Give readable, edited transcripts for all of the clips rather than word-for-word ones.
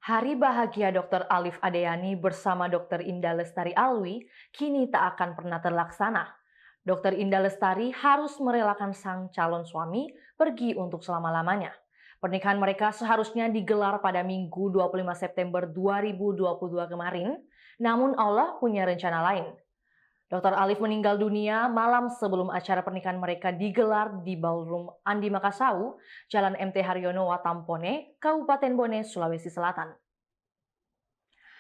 Hari bahagia Dr. Alif Adeyani bersama Dr. Indah Lestari Alwi kini tak akan pernah terlaksana. Dr. Indah Lestari harus merelakan sang calon suami pergi untuk selama-lamanya. Pernikahan mereka seharusnya digelar pada Minggu 25 September 2022 kemarin, namun Allah punya rencana lain. Dr. Alif meninggal dunia malam sebelum acara pernikahan mereka digelar di Ballroom Andi Makassau, Jalan MT Haryono Watampone, Kabupaten Bone, Sulawesi Selatan.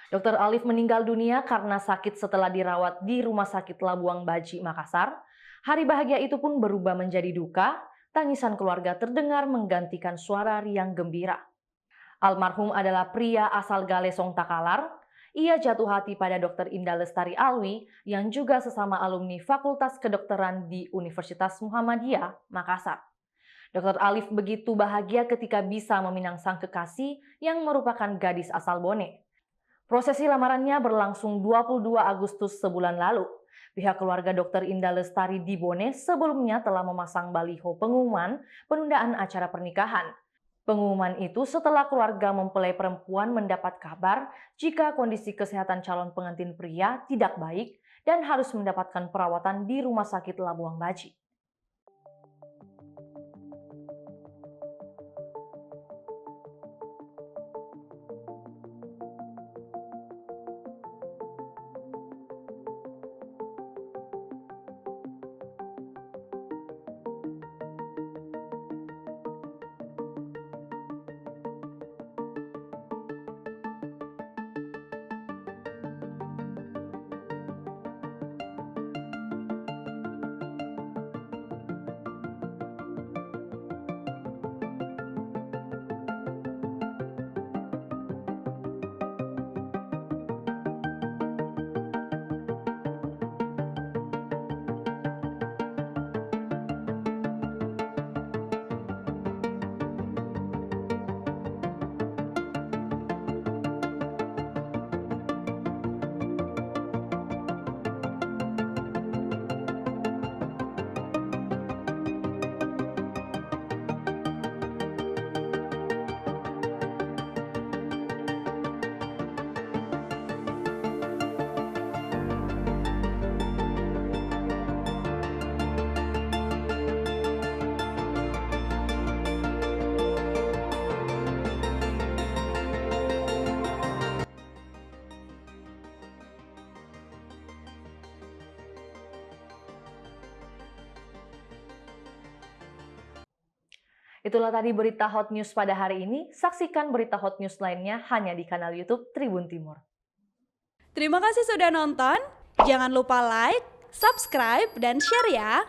Dr. Alif meninggal dunia karena sakit setelah dirawat di Rumah Sakit Labuang Baji, Makassar. Hari bahagia itu pun berubah menjadi duka, tangisan keluarga terdengar menggantikan suara riang gembira. Almarhum adalah pria asal Galesong Takalar. Ia jatuh hati pada Dr. Indah Lestari Alwi yang juga sesama alumni Fakultas Kedokteran di Universitas Muhammadiyah, Makassar. Dr. Alif begitu bahagia ketika bisa meminang sang kekasih yang merupakan gadis asal Bone. Prosesi lamarannya berlangsung 22 Agustus sebulan lalu. Pihak keluarga Dr. Indah Lestari di Bone sebelumnya telah memasang baliho pengumuman penundaan acara pernikahan. Pengumuman itu setelah keluarga mempelai perempuan mendapat kabar jika kondisi kesehatan calon pengantin pria tidak baik dan harus mendapatkan perawatan di Rumah Sakit Labuang Baji. Itulah tadi berita hot news pada hari ini. Saksikan berita hot news lainnya hanya di kanal YouTube Tribun Timur. Terima kasih sudah nonton. Jangan lupa like, subscribe, dan share ya.